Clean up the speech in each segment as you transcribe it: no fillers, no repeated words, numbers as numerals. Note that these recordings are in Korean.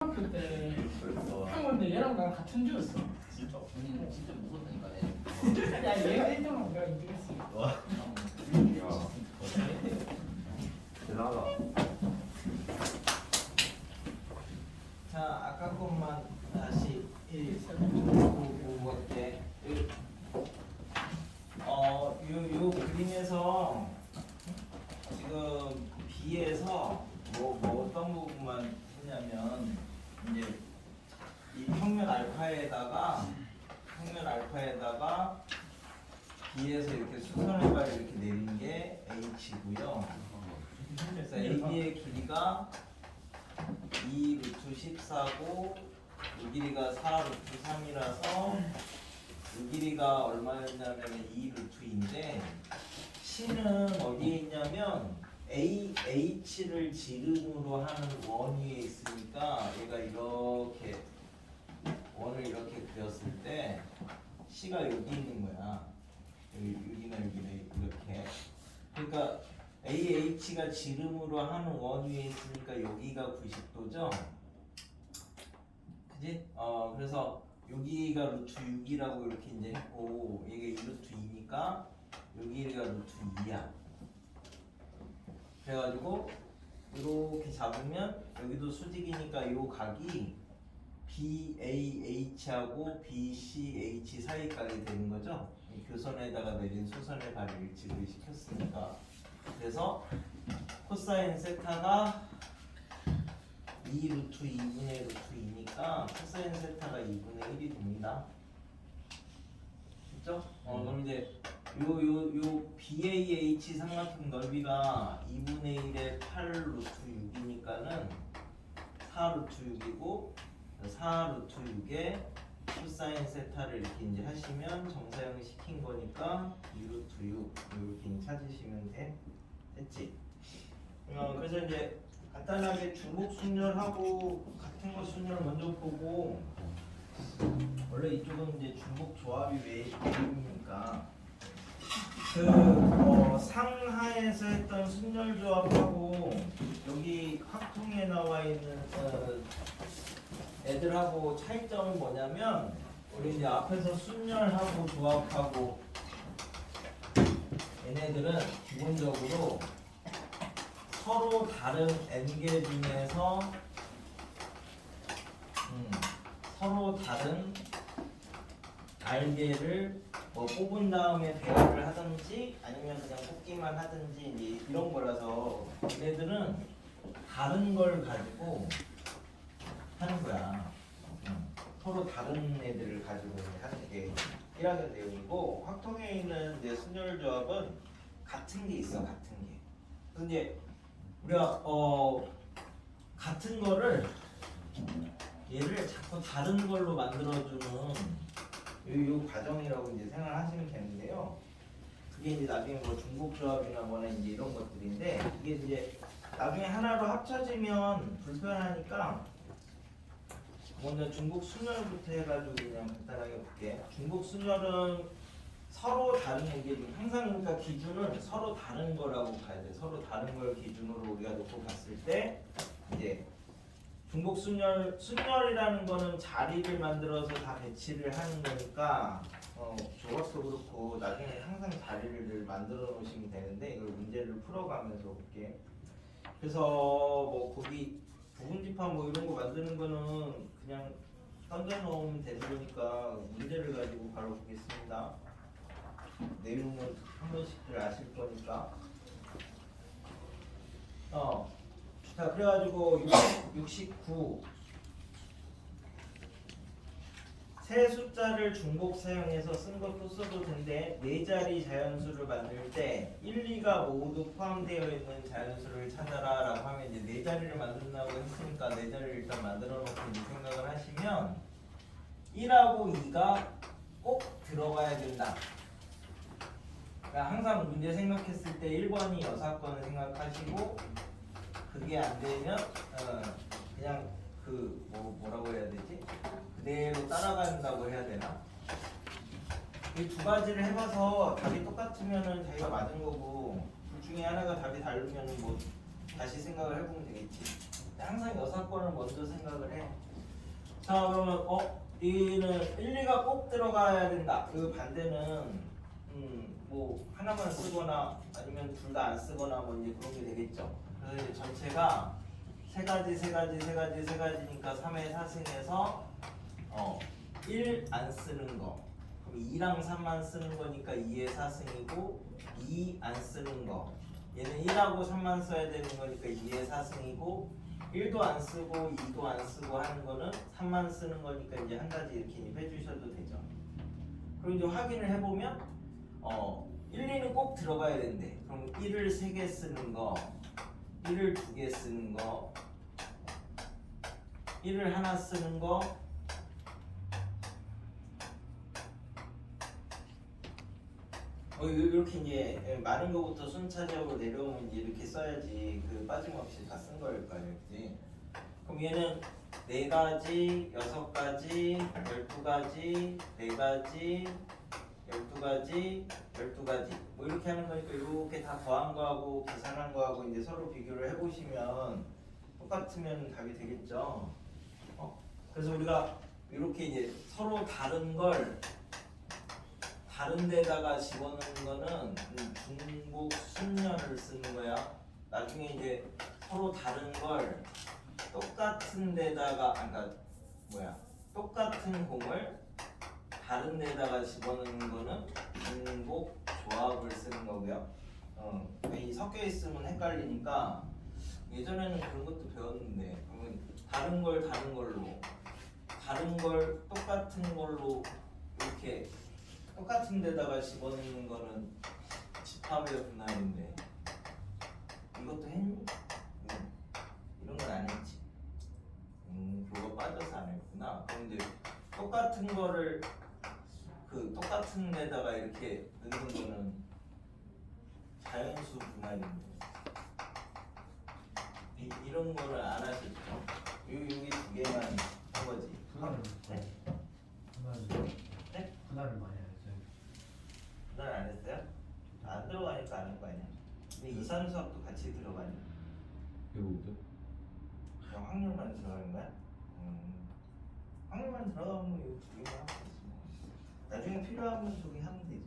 학교 때 그랬어. 학원데 얘랑 나랑 같은 주였어. 진짜. 본인은 진짜 무섭다니까 내. 야 얘가 1등하고 내가 2등했어. 와. 야. 대단하다. 자, 아까 것만 다시 보고 갈게. 요 그림에서 지금 B에서 뭐 어떤 부분만 했냐면 이제 이 평면 알파에다가 B에서 이렇게 수선의 발을 이렇게 내린 게 H고요. 그래서 AB의 길이가 2 루트 14고 이 길이가 4 루트 3이라서 이 길이가 얼마였냐면 2 루트인데 C는 어디에 있냐면 H를 지름으로 하는 원 위에 있으니까 얘가 이렇게 원을 이렇게 그렸을 때 C가 여기 있는 거야. 여기나 이렇게. 그러니까 AH가 지름으로 하는 원 위에 있으니까 여기가 90도죠. 그지? 그래서 여기가 루트 6이라고 이렇게 이제 했고 이게 2루트 2니까 여기가 루트 2야. 그래가지고 이렇게 잡으면 여기도 수직이니까 요 각이 BAH하고 BCH 사이 각이 되는 거죠. 이 교선에다가 내린 수선의 발을 일직을 시켰으니까. 그래서 코사인 세타가 2 루트 2분의 루트 2니까 코사인 세타가 2분의 1이 됩니다. 됐죠? 그럼 이제 요 BAH 삼각형 넓이가 2분의 1에 8 루트 6이니까는 4 루트 6이고 4 루트 6에 코사인 세타를 이렇게 이제 하시면 정사형 시킨 거니까 2 루트 6 이렇게 찾으시면 됐지? 그래서 이제 간단하게 중복 순열하고 같은 거 순열 먼저 보고 원래 이쪽은 이제 중복 조합이 메인이니까 상하에서 했던 순열 조합하고 여기 확통에 나와 있는 애들하고 차이점은 뭐냐면 우리 이제 앞에서 순열하고 조합하고 얘네들은 기본적으로 서로 다른 n개 중에서 서로 다른 r개를 뭐 뽑은 다음에 배열을 하든지 아니면 그냥 뽑기만 하든지 이제 이런 거라서 얘네들은 다른 걸 가지고 하는 거야. 서로 다른 애들을 가지고 하는 게 1학년 내용이고 확통에 있는 이제 순열 조합은 같은 게 있어, 같은 게. 그래서 이제 우리가 같은 거를 얘를 자꾸 다른 걸로 만들어주는 요 과정이라고 이제 생각하시면 되는데요. 그게 이제 나중에 뭐 중복 조합이나 뭐나 이제 이런 것들인데 이게 이제 나중에 하나로 합쳐지면 불편하니까 먼저 중복 순열부터 해가지고 그냥 간단하게 볼게. 중복 순열은 서로 다른 게 항상 그러니까 기준은 서로 다른 거라고 봐야 돼. 서로 다른 걸 기준으로 우리가 놓고 봤을 때 이제 중복 순열이라는 거는 자리를 만들어서 다 배치를 하는 거니까 조각도 그렇고 나중에 항상 자리를 만들어 놓으시면 되는데 이걸 문제를 풀어가면서 볼게. 그래서 뭐 거기 부분집합 뭐 이런 거 만드는 거는 그냥 던져 놓으면 되는 거니까 문제를 가지고 바로 보겠습니다. 내용은 한 번씩들 아실 거니까. 자, 그래가지고 69 세 숫자를 중복 사용해서 쓴 것도 써도 된데 네 자리 자연수를 만들 때 1, 2가 모두 포함되어 있는 자연수를 찾아라 라고 하면 이제 네 자리를 만든다고 했으니까 네 자리를 일단 만들어 놓고 이제 생각을 하시면 1하고 2가 꼭 들어가야 된다. 그러니까 항상 문제 생각했을 때 1번이 여사건을 생각하시고 그게 안 되면 그냥 뭐라고 해야 되지? 그대로 따라간다고 해야 되나? 이 두 가지를 해봐서 답이 똑같으면은 자기가 맞은 거고 둘 중에 하나가 답이 다르면은 뭐 다시 생각을 해보면 되겠지. 항상 여사건을 먼저 생각을 해. 자 그러면 이는 1, 2가 꼭 들어가야 된다. 그 반대는 뭐 하나만 쓰거나 아니면 둘 다 안 쓰거나 뭐 이제 그런 게 되겠죠. 그래서 이제 전체가 세 가지니까 3의 4승에서 1 안 쓰는 거. 그럼 2랑 3만 쓰는 거니까 2의 4승이고 2 안 쓰는 거. 얘는 1하고 3만 써야 되는 거니까 2의 4승이고 1도 안 쓰고 2도 안 쓰고 하는 거는 3만 쓰는 거니까 이제 한 가지 이렇게 해주셔도 되죠. 그리고 이제 확인을 해보면 1, 2는 꼭 들어가야 된대. 그럼 1을 3개 쓰는 거, 1을 2개 쓰는 거, 1을 하나 쓰는 거, 이렇게 이제 많은 거부터 순차적으로 내려오면 이제 이렇게 써야지 그 빠짐없이 다 쓴 거일 거 아니에요, 그지? 그럼 얘는 4가지, 6가지, 12가지, 4가지, 12가지, 12가지 뭐 이렇게 하는 거니까 이렇게 다 더한 거하고 계산한 거하고 이제 서로 비교를 해보시면 똑같으면 답이 되겠죠. 그래서 우리가 이렇게 이제 서로 다른 걸 다른 데다가 집어넣는 거는 중복 순열을 쓰는 거야. 나중에 이제 서로 다른 걸 똑같은 데다가 똑같은 공을 다른 데다가 집어넣는 거는 중복 조합을 쓰는 거고요. 이 섞여 있으면 헷갈리니까 예전에는 그런 것도 배웠는데 그러면 다른 걸 다른 걸 똑같은 걸로 이렇게 똑같은 데다가 집어넣는 거는 집합의 분할인데 이것도 했니? 이런 건 안 했지. 그거 빠져서 안 했구나. 그럼 이제 똑같은 거를 그 똑같은 데다가 이렇게 넣는 거는 자연수 분할인데 이런 거를 안 하셨죠? 여기 2개만 한 거지. 분할을 많이 했어요. 분할 안 했어요? 안 들어가니까 안 한 거 아니야? 근데 이산수학도 같이 들어가니? 배우죠? 그냥 확률만 들어가는 거야? 확률만 들어가면 이거 2개만 하면 되지 뭐. 나중에 필요하면 저기 하면 되지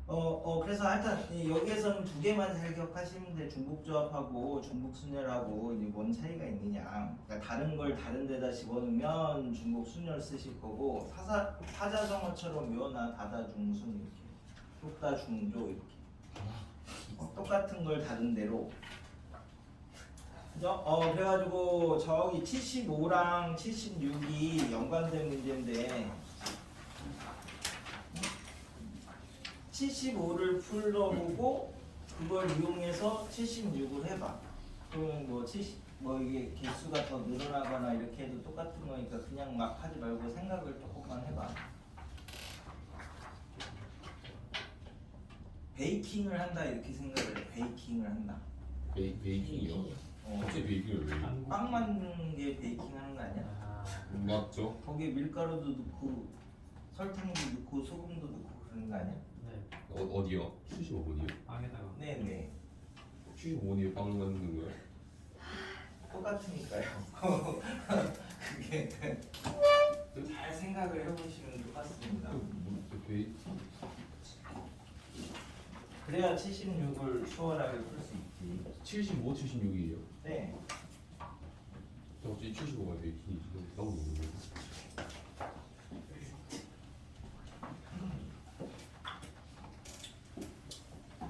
뭐. 그래서 하여튼 여기에서는 2개만 잘 기억하시면 돼. 중복조합하고 중복순열하고 이제 뭔 차이가 있느냐. 그러니까 다른 걸 다른 데다 집어넣으면 중복순열 쓰실 거고 사자성어처럼 묘나 다다중순 이렇게 똑다중조 이렇게 똑같은 걸 다른 데로. 그죠? 그래가지고 저기 75랑 76이 연관된 문제인데 75를 풀어보고 그걸 이용해서 76을 해봐. 그러면 뭐 이게 개수가 더 늘어나거나 이렇게 해도 똑같은 거니까 그냥 막 하지 말고 생각을 조금만 해봐. 베이킹을 한다 이렇게 생각을 해. 베이킹을 한다. 베이킹이요? 갑자기 베이킹을 왜? 빵 만드는 게 베이킹 하는 거 아니야? 맞죠? 거기에 밀가루도 넣고 설탕도 넣고 소금도 넣고 그런 거 아니야? 네. 어디요? 75번이요? 빵에다가. 네네 75번이요? 빵을 만드는 거예요? 똑같으니까요. 그게 잘 생각을 해보시면 똑같습니다. 베이 그래야 76을 수월하게 풀 수 있지. 75, 76이에요? 네. 어차피 75가 베이킹이지. 너무 모르는 거예요.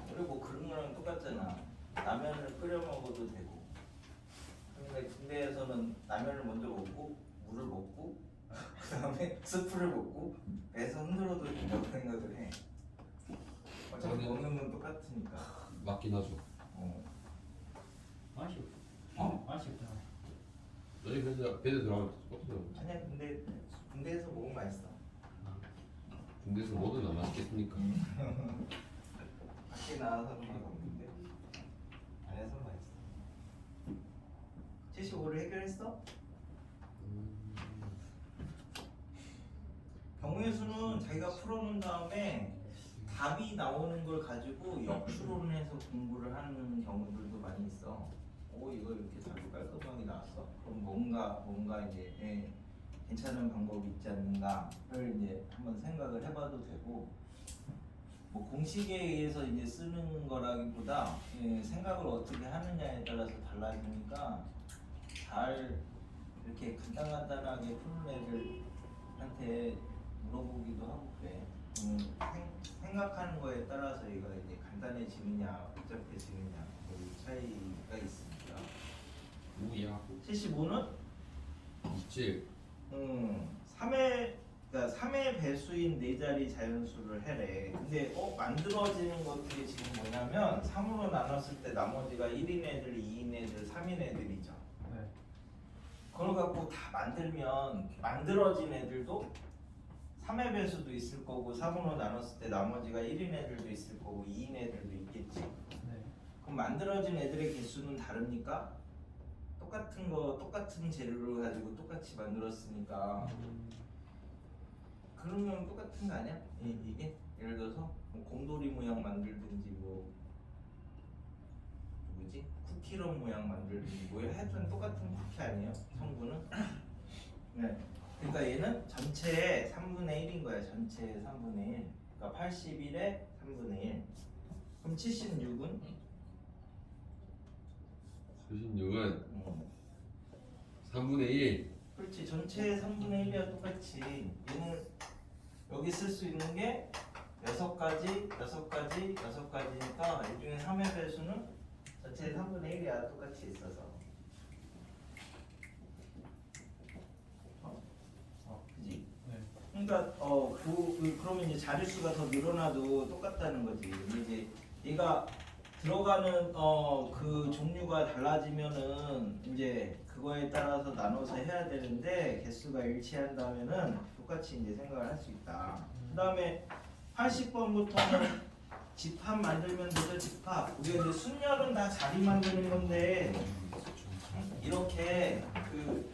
그리고 뭐 그런 거랑 똑같잖아. 라면을 끓여 먹어도 되고. 근데 군대에서는 라면을 먼저 먹고 물을 먹고 그 다음에 스프를 먹고 배에서 흔들어도 된다고 생각을 해. 어차피 저는- 먹는 건 똑같으니까. 맞긴 하죠. 맛이 없어. 맛이 없잖아. 너희 배드 들어가면 똑같아요. 아니야 근데 군대에서 먹으면 맛있어. 군대에서 뭐든 안 맛있겠습니까? 밖에 나와서는 맛없는데 안에서 맛있어. 75를 해결했어? 경우의 수는 자기가 풀어놓은 다음에 답이 나오는 걸 가지고 역추론해서 공부를 하는 경우들도 많이 있어. 오 이거 이렇게 답이 깔끔하게 나왔어. 그럼 뭔가 이제 괜찮은 방법이 있지 않는가를 이제 한번 생각을 해봐도 되고, 뭐 공식에 의해서 이제 쓰는 거라기보다 생각을 어떻게 하느냐에 따라서 달라지니까 잘 이렇게 간단하게 푸는 애들한테 물어보기도 하고 그래. 생각하는 거에 따라서 얘가 이제 간단해지느냐 복잡해지느냐 그 차이가 있습니다. 오야 75는 있지. 3의 배수인 4자리 자연수를 해래. 근데 만들어지는 것들이 지금 뭐냐면 3으로 나눴을 때 나머지가 1인 애들, 2인 애들, 3인 애들이죠. 네. 그걸 갖고 다 만들면 만들어진 애들도 3의 배수도 있을 거고 3으로 나눴을 때 나머지가 1인 애들도 있을 거고 2인 애들도 있겠지. 네. 그럼 만들어진 애들의 개수는 다릅니까? 똑같은 재료를 가지고 똑같이 만들었으니까 그러면 똑같은 거 아니야? 이게 예를 들어서 뭐 곰돌이 모양 만들든지 뭐 누구지? 쿠키런 모양 만들든지 뭐 하여튼 똑같은 쿠키 아니에요? 성분은? 네. 그러니까 얘는 전체의 3분의 1인 거야. 전체의 3분의 1. 그러니까 81의 3분의 1. 그럼 76은? 76은 3분의 1. 그렇지. 전체의 3분의 1이야 똑같이. 얘는 여기 쓸 수 있는 게 6가지니까 이 중에 3의 배수는 전체의 3분의 1이야 똑같이 있어서. 그지? 네. 그러니까 그러면 이제 자릿수가 더 늘어나도 똑같다는 거지. 근데 이제 얘가 들어가는 그 종류가 달라지면은 이제 그거에 따라서 나눠서 해야 되는데 개수가 일치한다면은 똑같이 이제 생각을 할 수 있다. 그다음에 80번부터는 집합 만들면 되죠. 집합. 우리가 이제 순열은 다 자리 만드는 건데 이렇게 그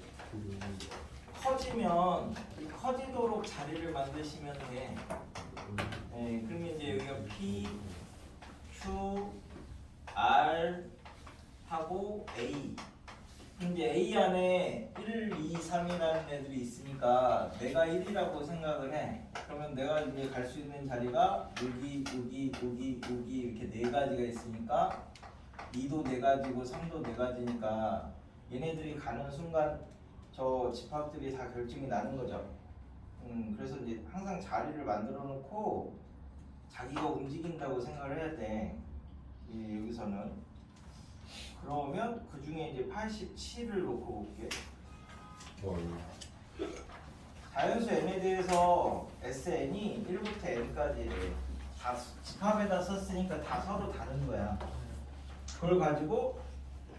커지도록 자리를 만드시면 돼. 그러면 이제 여기가 P, Q, R 하고 A. 이제 A 안에 1, 2, 3이라는 애들이 있으니까 내가 1이라고 생각을 해. 그러면 내가 이제 갈 수 있는 자리가 여기 이렇게 4가지가 있으니까 2도 4가지고 3도 4가지니까 얘네들이 가는 순간 저 집합들이 다 결정이 나는 거죠. 그래서 이제 항상 자리를 만들어 놓고 자기가 움직인다고 생각을 해야 돼. 여기서는. 그러면 그 중에 이제 87을 놓고 볼게. 자연수 n에 대해서 Sn이 1부터 n까지를 다 집합에다 썼으니까 다 서로 다른 거야. 그걸 가지고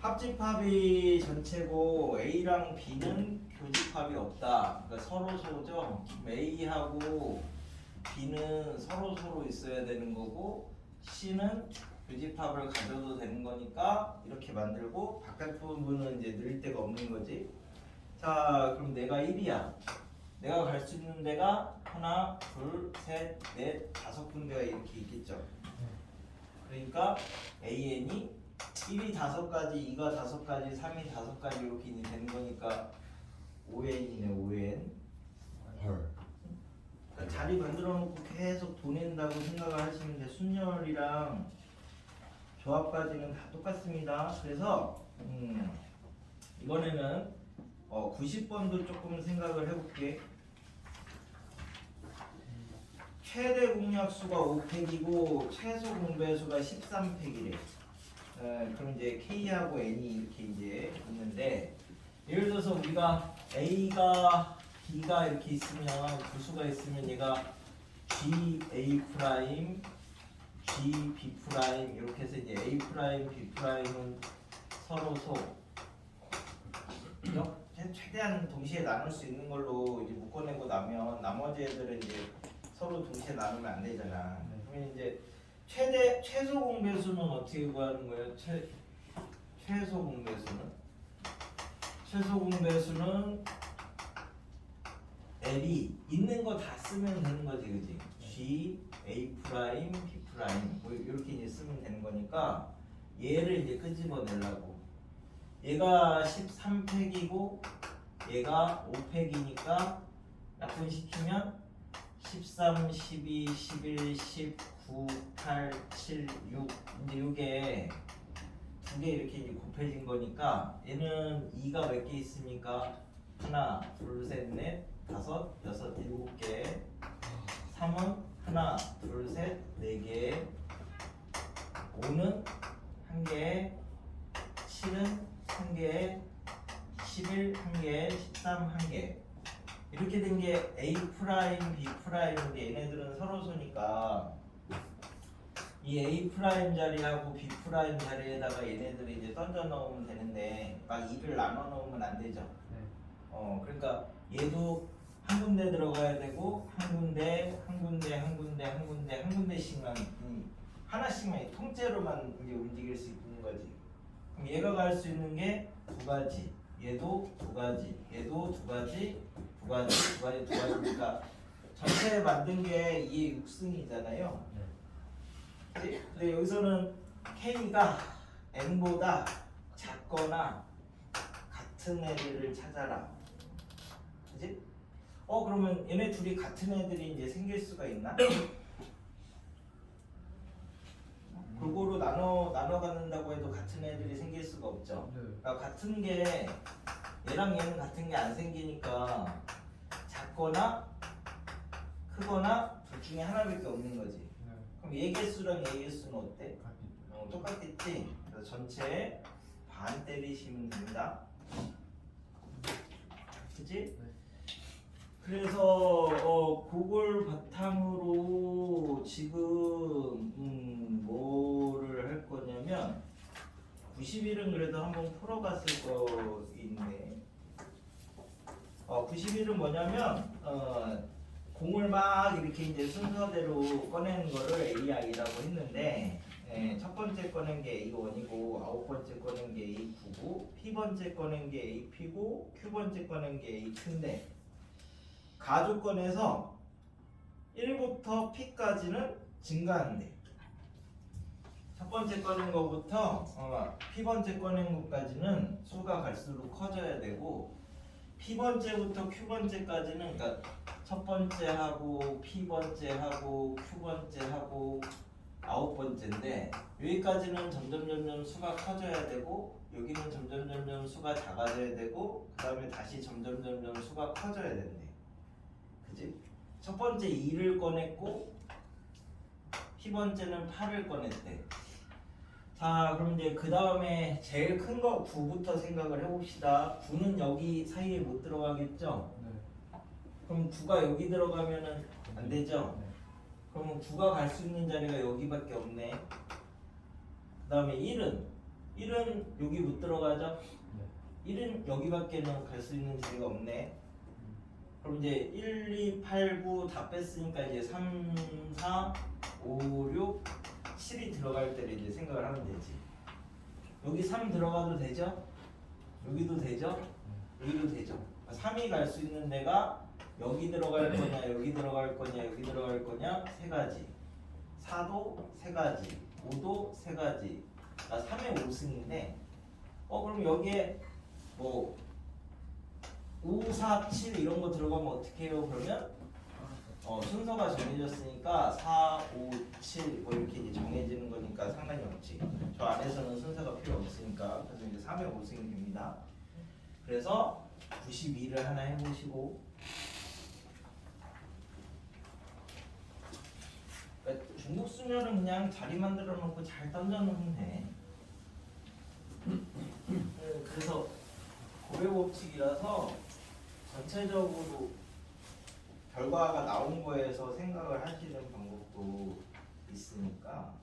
합집합이 전체고 A랑 B는 교집합이 없다. 그러니까 서로죠. A하고 B는 서로 있어야 되는 거고 C는 교집합을 가져도 되는 거니까 이렇게 만들고 바깥 부분은 이제 늘 데가 없는 거지. 자, 그럼 내가 1이야. 내가 갈 수 있는 데가 하나, 둘, 셋, 넷, 5군데가 이렇게 있겠죠. 그러니까 AN이 1이 5가지, 2가 5가지, 3이 5가지 이렇게 되는 거니까 5N이네. 5N. 그러니까 자리 만들어 놓고 계속 보낸다고 생각을 하시면 돼. 순열이랑 조합까지는 다 똑같습니다. 그래서 이번에는 90번도 조금 생각을 해볼게. 최대 공약수가 5팩이고 최소 공배수가 13팩이래. 그럼 이제 K하고 N이 이렇게 이제 있는데, 예를 들어서 우리가 A가 B가 이렇게 있으면 구수가 있으면 얘가 GA 프라임, GB 프라임 이렇게 해서 이제 A 프라임, B 프라임은 서로소 최대한 동시에 나눌 수 있는 걸로 이제 묶어내고 나면 나머지 애들은 이제 서로 동시에 나누면 안 되잖아. 그러면 이제 최소 공배수는 어떻게 구하는 거예요? 최소 공배수는 L이 있는 거 다 쓰면 되는 거지, 그지? G, A 프라임, B 프라임 뭐 이렇게 이제 쓰면 되는 거니까 얘를 이제 끄집어내려고. 얘가 13팩이고 얘가 5팩이니까 약분시키면 13, 12, 11, 19, 8, 7, 6 이제 요게 두 개 이렇게 이제 곱해진 거니까 얘는 2가 몇 개 있습니까? 하나, 둘, 셋, 넷, 다섯, 여섯, 일곱 개. 3은 하나, 둘, 셋, 네 개. 5는 한 개, 7은 한 개, 11 한 개, 13 한 개. 이렇게 된 게 A 프라임, B 프라임인데 얘네들은 서로수니까 이 A 프라임 자리하고 B 프라임 자리에다가 얘네들이 이제 던져 넣으면 되는데 막 2를 나눠 넣으면 안 되죠. 네. 그러니까 얘도 한 군데 들어가야 되고 한 군데, 한 군데, 한 군데, 한 군데, 한 군데씩만 하나씩만 통째로만 이제 움직일 수 있는 거지. 그럼 얘가 갈 수 있는 게 두 가지, 얘도 두 가지, 얘도 두 가지, 두 가지, 두 가지, 두 가지니까 전체 만든 게 이의 6승이잖아요. 그치? 근데 여기서는 K가 N보다 작거나 같은 애들을 찾아라. 그치? 그러면 얘네 둘이 같은 애들이 이제 생길 수가 있나? 골고루 나눠 갖는다고 해도 같은 애들이 생길 수가 없죠. 네. 그러니까 같은 게 얘랑 얘는 같은 게 안 생기니까 작거나 크거나 둘 중에 하나밖에 없는 거지. 네. 그럼 얘 개수랑 얘 개수는 어때? 같이. 똑같겠지? 그래서 전체 반 때리시면 됩니다. 그치? 네. 그래서 그걸 바탕으로 지금 뭐를 할 거냐면 90일은 그래도 한번 풀어봤을 거인데 90일은 뭐냐면 공을 막 이렇게 이제 순서대로 꺼내는 거를 AI라고 했는데 첫 번째 꺼낸 게 A1이고 아홉 번째 꺼낸 게 A9고 P 번째 꺼낸 게 AP고 Q 번째 꺼낸 게 A2인데 가족권에서 1부터 P까지는 증가한대. 첫 번째 꺼낸 거부터 P 번째 꺼낸 것까지는 수가 갈수록 커져야 되고 P 번째부터 Q 번째까지는 그러니까 첫 번째 하고 P 번째 하고 Q 번째 하고 아홉 번째인데 여기까지는 점점 수가 커져야 되고 여기는 점점 수가 작아져야 되고 그 다음에 다시 점점 수가 커져야 된대. 그치? 첫 번째 2를 꺼냈고 P 번째는 8을 꺼냈대. 자 그럼 이제 그 다음에 제일 큰 거 9부터 생각을 해봅시다. 9는 여기 사이에 못 들어가겠죠? 네. 그럼 9가 여기 들어가면은 안 되죠? 네. 그러면 9가 갈 수 있는 자리가 여기밖에 없네. 그 다음에 1은 여기 못 들어가죠? 네. 1은 여기밖에는 갈 수 있는 자리가 없네. 그럼 이제 1, 2, 8, 9 다 뺐으니까 이제 3, 4, 5, 6, 7이 들어갈 때를 이제 생각을 하면 되지. 여기 3 들어가도 되죠? 여기도 되죠? 여기도 되죠. 3이 갈 수 있는 데가 여기 들어갈 거냐, 여기 들어갈 거냐, 여기 들어갈 거냐 세 가지. 4도 세 가지, 5도 세 가지. 3의 5승인데, 그럼 여기에 뭐 5, 4, 7 이런 거 들어가면 어떻게 해요? 그러면 순서가 정해졌으니까 4, 5, 7 뭐 이렇게 이제 정해지는 거니까 상관이 없지. 저 안에서는 순서가 필요 없으니까. 그래서 이제 3의 5승이 됩니다. 그래서 92를 하나 해보시고 중국 수녀는 그냥 자리 만들어 놓고 잘 던져 놓으면 돼. 그래서 고래 법칙이라서 전체적으로 결과가 나온 거에서 생각을 하시는 방법도 있으니까.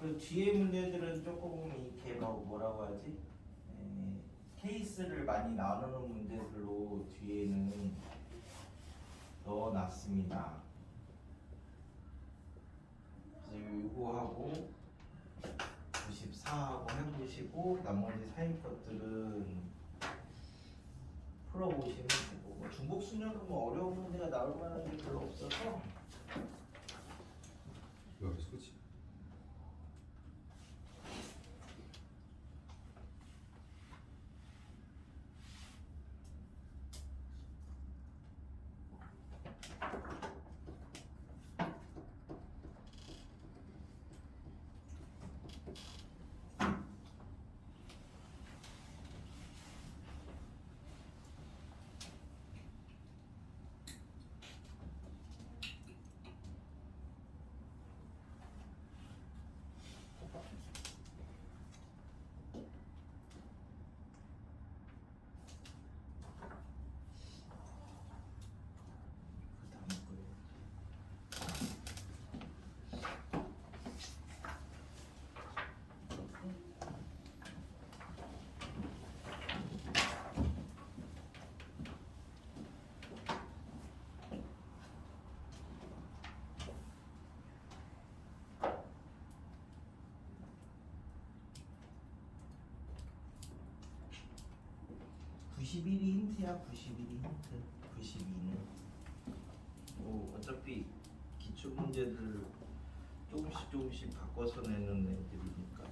그 뒤에 문제들은 조금 이렇게 뭐라고 하지? 케이스를 많이 나누는 문제들로 뒤에는 넣어놨습니다. 그래서 이거하고 94하고 해보시고 나머지 사이 것들은 풀어보시면 되고 뭐 중복 수녀는 뭐 어려운 문제가 나올 만한 게 별로 없어서 여기서 그치? 91이 힌트야. 91이 힌트. 92는 뭐 어차피 기출 문제들 조금씩 바꿔서 내는 애들이니까.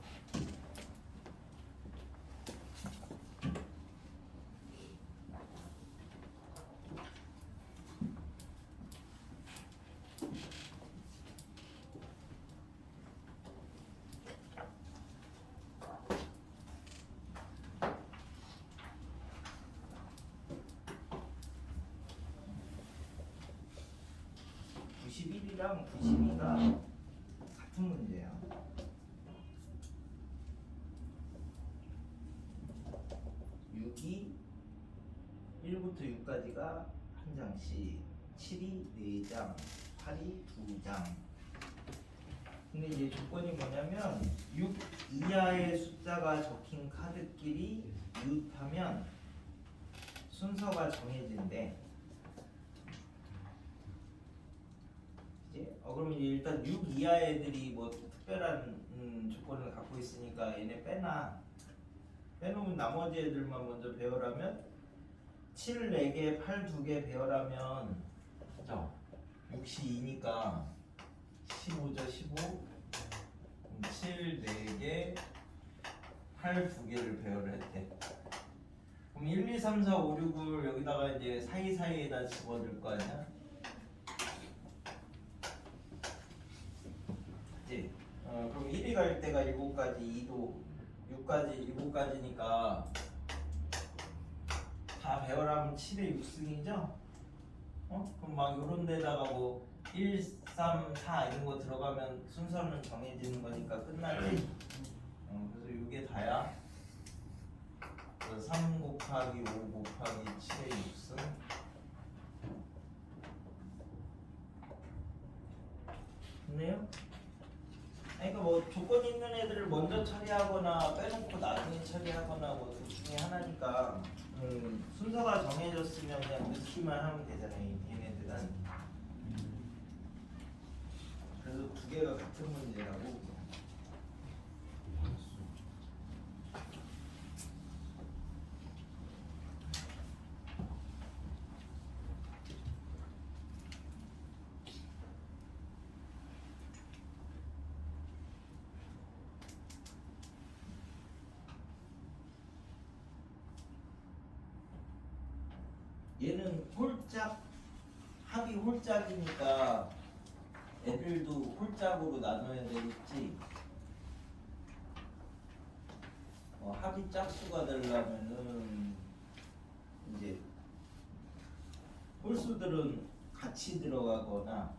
랑 92가 같은 문제야. 6이 1부터 6까지가 한 장씩, 7이 4장, 8이 2장. 근데 이제 조건이 뭐냐면 6 이하의 숫자가 적힌 카드끼리 이웃하면 순서가 정해진대. 그러면 이제 일단 6 이하 애들이 뭐 특별한 조건을 갖고 있으니까 얘네 빼놓으면 나머지 애들만 먼저 배열하면 7 4개, 8 2개 배열하면 자 6이 2니까 15죠. 15 7 4개, 8 2개를 배열을 했대. 그럼 1, 2, 3, 4, 5, 6을 여기다가 이제 사이사이에다 집어넣을 거 아니야? 그럼 1이 갈 때가 7가지, 2도 6까지, 7가지니까 다 배열하면 7의 6승이죠? 그럼 막 요런 데다가 뭐 1, 3, 4 이런 거 들어가면 순서는 정해지는 거니까 끝나지? 그래서 이게 다야. 그래서 3 곱하기 5 곱하기 7의 6승. 됐네요? 그러니까 뭐 조건 있는 애들을 먼저 처리하거나 빼놓고 나중에 처리하거나 뭐 둘 중에 하나니까 순서가 정해졌으면 그냥 넣기만 하면 되잖아요. 얘네들은. 그래서 두 개가 같은 문제라고. 얘는 홀짝, 합이 홀짝이니까 애들도 홀짝으로 나눠야 되겠지. 합이 짝수가 되려면은 이제 홀수들은 같이 들어가거나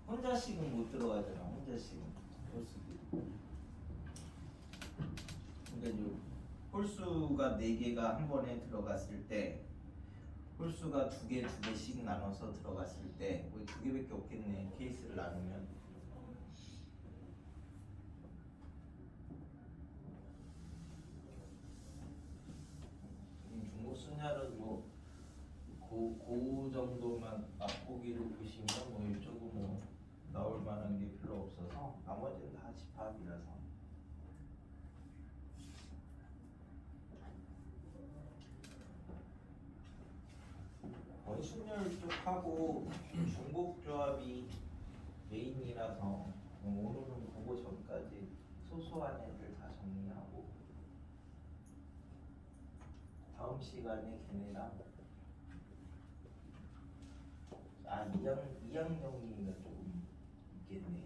혼자씩은 못 들어가잖아. 혼자씩은 홀수들이. 그러니까 이제 홀수가 4개가 한 번에 들어갔을 때 홀수가 2개, 2개씩 나눠서 들어갔을 때 거의 2개밖에 없겠네. 케이스를 나누면. 중국순야는 뭐 그 정도만 맛보기로 보시면 뭐 이쪽은 뭐 나올 만한 게 별로 없어서 나머지는 다 집합이라서. 원순열 쪽하고 중복조합이 메인이라서 오늘은 그거 전까지 소소한 애들 다 정리하고 다음 시간에 걔네랑 2학년이가 조금 있겠네.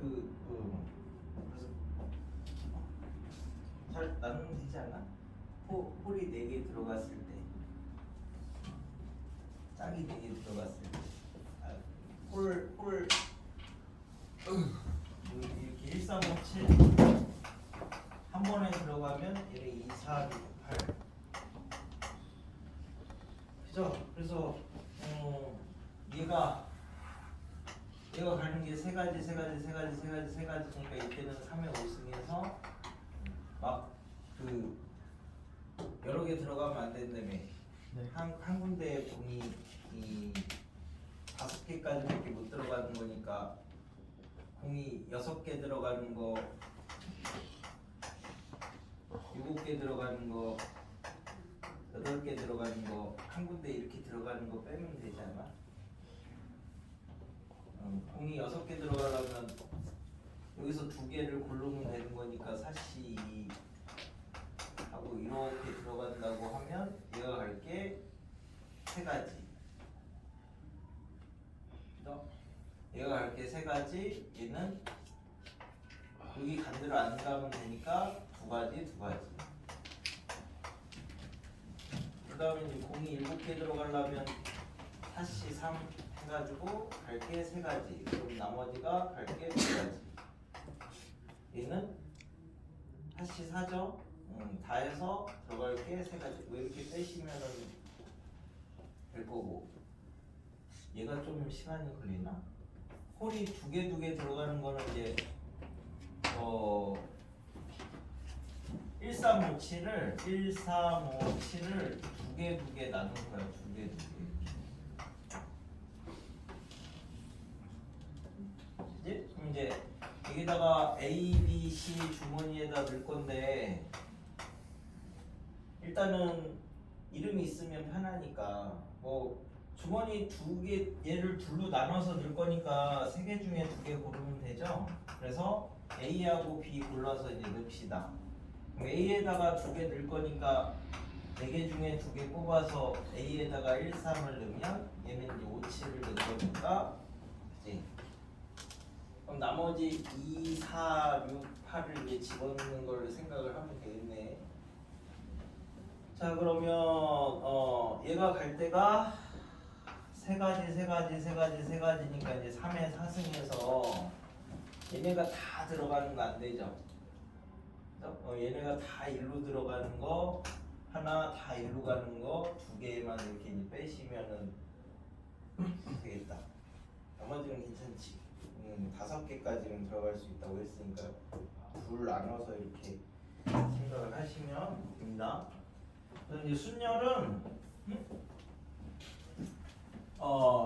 그래서 잘 나누면 되지 않아? 홀이 4개 들어갔을 때 짝이 4개 들어갔을 때 홀 이렇게 1, 3, 5, 7 한 번에 들어가면 얘네 2, 4, 6, 8 그죠? 그래서 얘가 가는 게 세 가지니까 이때는 3의 5승에서 막 그 여러 개 들어가면 안 된다며. 네. 한 군데에 공이 이 5개까지밖에 못 들어가는 거니까 공이 6개 들어가는 거 7개 들어가는 거 8개 들어가는 거 한 군데 이렇게 들어가는 거 빼면 되잖아. 공이 6개 들어가려면 여기서 2개를 고르면 되는 거니까 사시 하고 이렇게 들어간다고 하면 얘가 갈 게 3가지. 그죠? 얘가 갈 게 3가지. 얘는 여기 간대로 안 가면 되니까 2가지. 그 다음에 이제 공이 7개 들어가려면 사시 3 해가지고 갈 게 3가지. 그럼 나머지가 갈 게 2가지. 얘는 사시 4죠? 다 해서 들어갈 게 3가지. 뭐 이렇게 빼시면은 될 거고. 얘가 좀 시간이 걸리나? 홀이 2개 들어가는 거는 이제 1357을 2개 나눈 거야. 2개. 그지? 그럼 이제 여기다가 A, B, C 주머니에다 넣을 건데 일단은 이름이 있으면 편하니까 뭐 주머니 2개 얘를 둘로 나눠서 넣을 거니까 3개 중에 2개 고르면 되죠. 그래서 A하고 B 골라서 이제 넣읍시다. 그럼 A에다가 2개 넣을 거니까 4개 중에 2개 뽑아서 A에다가 1, 3을 넣으면 얘는 이제 5, 7을 넣을 거니까 그치? 그럼 나머지 2, 4, 6, 8을 이제 집어넣는 걸 생각을 하면 되겠네. 자 그러면 얘가 갈 때가 3가지니까 이제 3의 4승에서 얘네가 다 들어가는 거 안 되죠. 얘네가 다 1로 들어가는 거 하나, 다 1로 가는 거 2개만 이렇게 빼시면은 되겠다. 나머지는 괜찮지. 5개까지는 들어갈 수 있다고 했으니까 둘 나눠서 이렇게 생각을 하시면 됩니다. 그래서 이제 순열은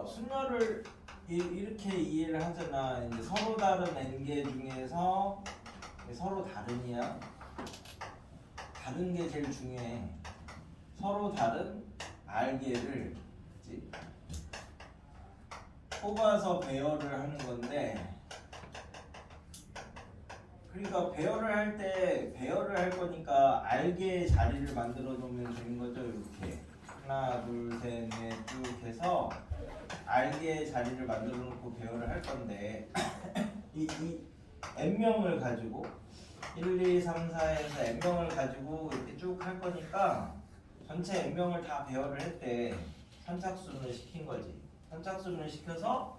순열을 이렇게 이해를 하잖아. 이제 서로 다른 n개 중에서 서로 다른이야. 다른 게 제일 중요해. 서로 다른 r개를 뽑아서 배열을 하는 건데, 그러니까 배열을 할 거니까 r개의 자리를 만들어 놓으면 되는 거죠. 이렇게 하나, 둘, 셋, 넷 쭉 해서 r개의 자리를 만들어 놓고 배열을 할 건데 이 n명을 가지고 1, 2, 3, 4에서 n명을 가지고 이렇게 쭉 할 거니까 전체 n명을 다 배열을 했대. 선착순을 시킨 거지. 선착순을 시켜서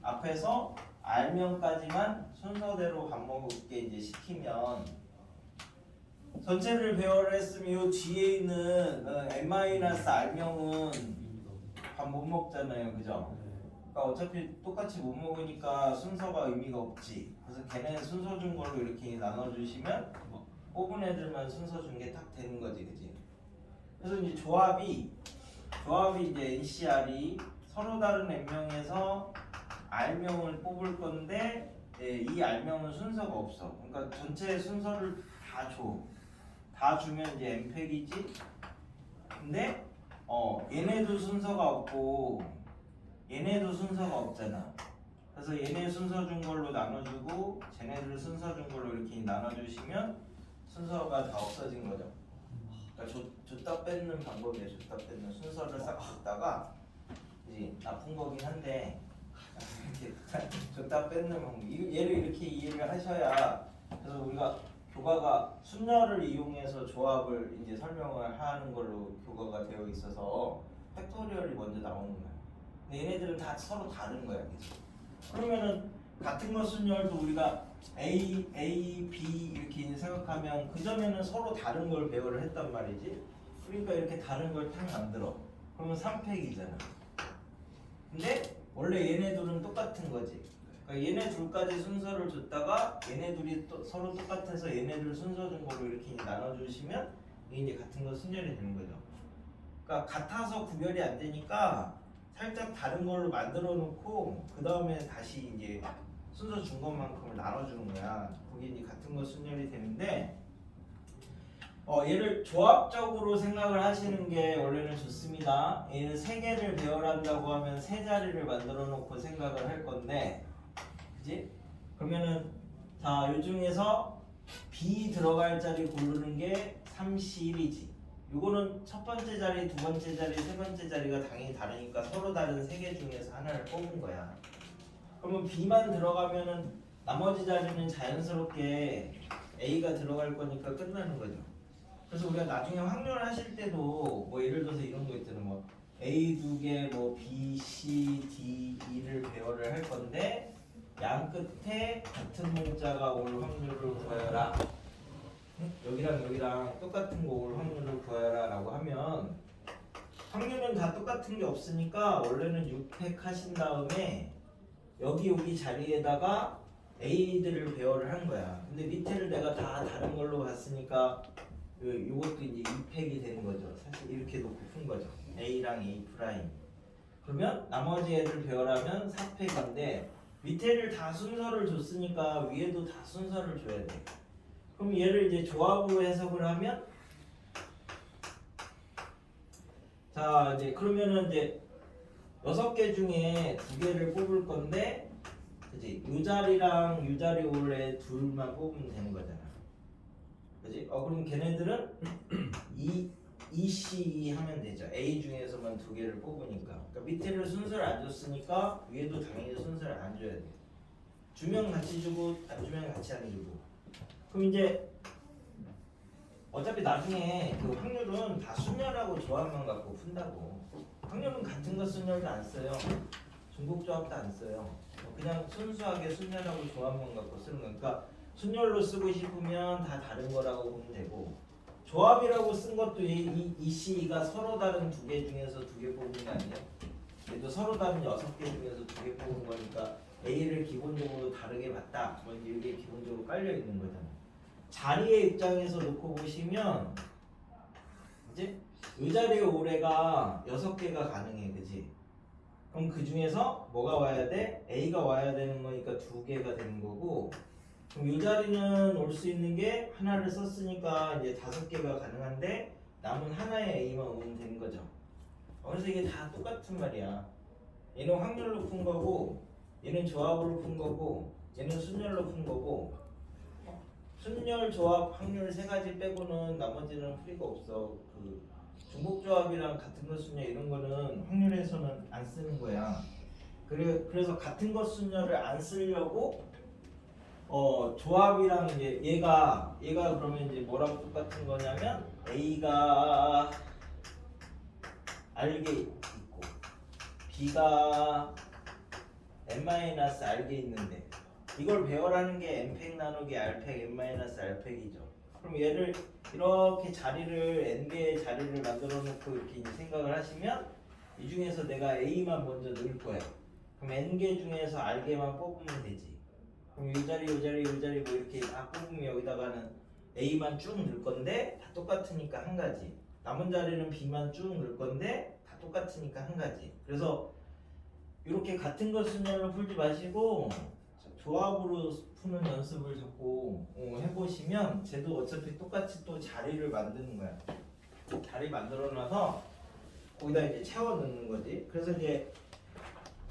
앞에서 r명까지만 순서대로 반복게 이제 시키면 전체를 배열을 했으면 이 뒤에 있는 n-r명은 밥 못 먹잖아요. 그죠? 그러니까 어차피 똑같이 못 먹으니까 순서가 의미가 없지. 그래서 걔네 순서 준 걸로 이렇게 나눠주시면 뽑은 애들만 순서 준 게 딱 되는 거지. 그지? 그래서 이제 조합이 이제 NCR이 서로 다른 n명에서 r명을 뽑을 건데 이 r명은 순서가 없어. 그러니까 전체 순서를 다 줘. 다 주면 이제 n팩이지. 근데 얘네도 순서가 없고 얘네도 순서가 없잖아. 그래서 얘네 순서 준 걸로 나눠주고 쟤네들 순서 준 걸로 이렇게 나눠주시면 순서가 다 없어진 거죠. 그러니까 줬다 뺏는 방법이에요. 줬다 뺏는 순서를 싹 줬다가 이제 나쁜 거긴 한데 이렇게 줬다 뺏는 방법. 얘를 이렇게 이해를 하셔야 그래서 우리가 교과가 순열을 이용해서 조합을 이제 설명을 하는 걸로 교과가 되어 있어서 팩토리얼이 먼저 나오는 거야. 근데 얘네들은 다 서로 다른 거야. 그치? 그러면은 같은 거 순열도 우리가 A, B 이렇게 생각하면 그 전에는 서로 다른 걸 배열을 했단 말이지. 그러니까 이렇게 다른 걸 탁 만들어. 그러면 3팩이잖아. 근데 원래 얘네 둘은 똑같은 거지. 그러니까 얘네 둘까지 순서를 줬다가 얘네 둘이 또 서로 똑같아서 얘네 둘 순서 준 거로 이렇게 나눠주시면 이게 이제 같은 거 순열이 되는 거죠. 그러니까 같아서 구별이 안 되니까 살짝 다른 걸로 만들어 놓고 그 다음에 다시 이제 순서 준 것만큼을 나눠주는 거야. 그게 이제 같은 거 순열이 되는데 얘를 조합적으로 생각을 하시는 게 원래는 좋습니다. 얘는 세 개를 배열한다고 하면 세 자리를 만들어 놓고 생각을 할 건데, 그지? 그러면은 자, 이 중에서 B 들어갈 자리 고르는 게 3, 1이지. 요거는 첫 번째 자리, 두 번째 자리, 세 번째 자리가 당연히 다르니까 서로 다른 세 개 중에서 하나를 뽑은 거야. 그러면 B만 들어가면은 나머지 자리는 자연스럽게 A가 들어갈 거니까 끝나는 거죠. 그래서 우리가 나중에 확률 하실 때도 뭐 예를 들어서 이런 거 있잖아요. 뭐 A 두 개, 뭐 B, C, D, E를 배열을 할 건데 양 끝에 같은 문자가 올 확률을 구하여라. 여기랑 여기랑 똑같은 거 올 확률을 구하여라 라고 하면 확률은 다 똑같은 게 없으니까 원래는 6팩 하신 다음에 여기 자리에다가 A들을 배열을 한 거야. 근데 밑에를 내가 다 다른 걸로 봤으니까 요것도 이제 2팩이 되는 거죠. 사실 이렇게 놓고 푼 거죠. A랑 A 프라임. 그러면 나머지 애들 배열하면 4팩인데 밑에를 다 순서를 줬으니까 위에도 다 순서를 줘야 돼. 그럼 얘를 이제 조합으로 해석을 하면 자 이제 그러면은 이제 6개 중에 2개를 뽑을 건데 그지? 요 자리랑 요 자리 올래 둘만 뽑으면 되는 거잖아. 그지? 그럼 걔네들은 EC 하면 되죠. A 중에서만 2개를 뽑으니까. 그러니까 밑에를 순서를 안 줬으니까 위에도 당연히 순서를 안 줘야 돼. 주면 같이 주고 안 주면 같이 안 주고. 그럼 이제 어차피 나중에 그 확률은 다 순열하고 조합만 갖고 푼다고. 확률은 같은 거 순열도 안 써요. 중복 조합도 안 써요. 그냥 순수하게 순열하고 조합만 갖고 쓰는 거니까 순열로 쓰고 싶으면 다 다른 거라고 보면 되고 조합이라고 쓴 것도 이 C가 서로 다른 2개 중에서 2개 뽑은 게 아니에요. 얘도 서로 다른 6개 중에서 2개 뽑은 거니까 A를 기본적으로 다르게 봤다. 뭐 이게 기본적으로 깔려 있는 거잖아. 자리의 입장에서 놓고 보시면 이제 이 자리에 올해가 6개가 가능해, 그지? 그럼 그 중에서 뭐가 와야 돼? A가 와야 되는 거니까 2개가 되는 거고. 그럼 이 자리는 올 수 있는 게 하나를 썼으니까 이제 5개가 가능한데 남은 하나의 A만 오면 되는 거죠. 그래서 이게 다 똑같은 말이야. 얘는 확률로 푼 거고, 얘는 조합으로 푼 거고, 얘는 순열로 푼 거고. 순열, 조합, 확률 3가지 빼고는 나머지는 풀이가 없어. 그 중복 조합이랑 같은 것 순열 이런 거는 확률에서는 안 쓰는 거야. 그래서 같은 것 순열을 안 쓰려고 조합이랑 이제 얘가 그러면 이제 뭐랑 똑같은 거냐면 A가 R개 있고 B가 n-R개 있는데 이걸 배열하는 게 n팩 나누기 r팩 n-r팩이죠. 그럼 얘를 이렇게 자리를 n개의 자리를 만들어 놓고 이렇게 이제 생각을 하시면 이 중에서 내가 A만 먼저 넣을 거야. 그럼 n개 중에서 r개만 뽑으면 되지. 그럼 이 자리 뭐 이렇게 다 뽑으면 여기다가는 A만 쭉 넣을 건데 다 똑같으니까 한 가지. 남은 자리는 B만 쭉 넣을 건데 다 똑같으니까 한 가지. 그래서 이렇게 같은 것 순열로 풀지 마시고 조합으로 푸는 연습을 자꾸 해보시면 쟤도 어차피 똑같이 또 자리를 만드는 거야. 자리 만들어놔서 거기다 이제 채워 넣는 거지. 그래서 이제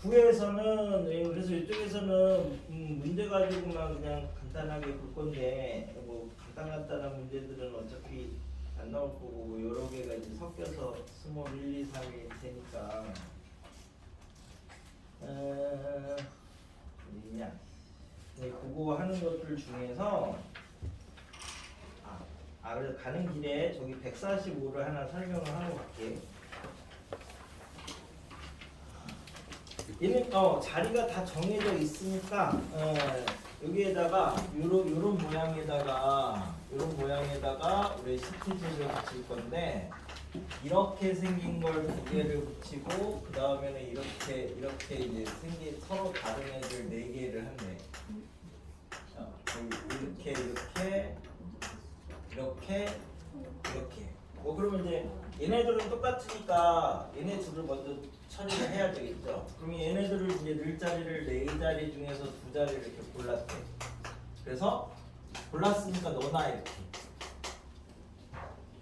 구에서는 그래서 이쪽에서는 문제 가지고만 그냥 간단하게 볼 건데 뭐 간단한 문제들은 어차피 안 나올 거고 여러 개가 이제 섞여서 스몰 1, 2, 3이 되니까 하는 것들 중에서 그래서 가는 길에 저기 145를 하나 설명을 하고 갈게. 얘는 자리가 다 정해져 있으니까 여기에다가 요런 모양에다가 우리 시트지를 붙일 건데 이렇게 생긴 걸 두 개를 붙이고 그 다음에는 이렇게 이제 생긴 서로 다른 애들 네 개를 한대. 이렇게. 그러면 이제 얘네들은 똑같으니까 얘네 둘을 먼저 처리를 해야 되겠죠. 그럼 얘네들을 이제 늘 자리를 네 자리 중에서 두 자리를 이렇게 골랐대. 그래서 골랐으니까 너나 이렇게.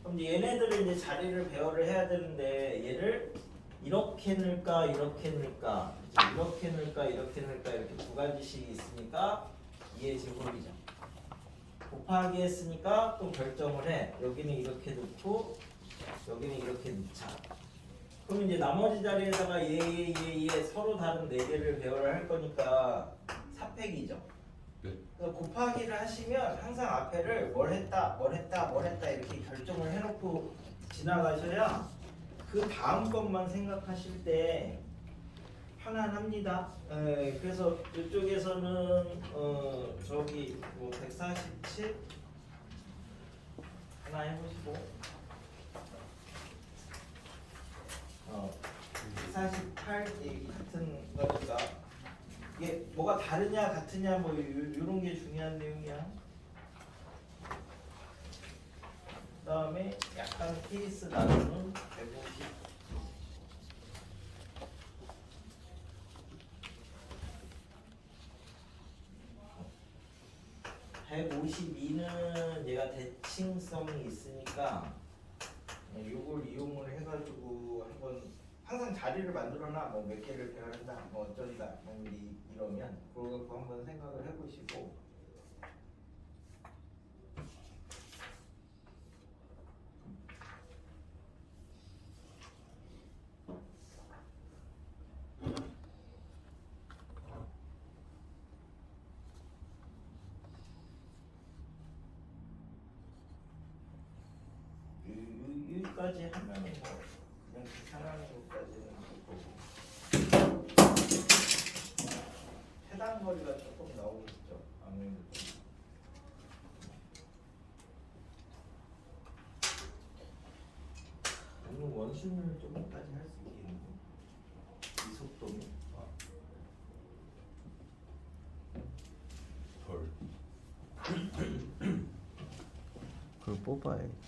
그럼 이제 얘네들을 이제 자리를 배열을 해야 되는데 얘를 이렇게 넣을까 이렇게 넣을까 이렇게 두 가지씩 있으니까 2의 제곱이죠. 곱하기 했으니까 또 결정을 해. 여기는 이렇게 넣고 여기는 이렇게 넣자. 그럼 이제 나머지 자리에다가 얘 서로 다른 네 개를 배열을 할 거니까 4팩이죠. 네. 그래서 곱하기를 하시면 항상 앞에를 뭘 했다 이렇게 결정을 해놓고 지나가셔야 그 다음 것만 생각하실 때 편안합니다. 그래서 이쪽에서는 저기 뭐 147 하나 해보시고 148 같은 거니까 이게 뭐가 다르냐 같으냐 뭐 이런 게 중요한 내용이야. 그다음에 약간 케이스 나누는 150. 152는 얘가 대칭성이 있으니까 이걸 이용을 해가지고 한번 항상 자리를 만들어놔. 뭐 몇 개를 배열한다 뭐 어쩐다 뭐 이러면 그걸 갖고 한번 생각을 해보시고 여기까지 하면은 뭐 그냥 계산하는 것까지는 할 거고 해당 거리가 조금 나오겠죠. 아무래도 오늘 원순을 조금까지 할 수 있겠는데 이 속도면 헐. 그걸 뽑아야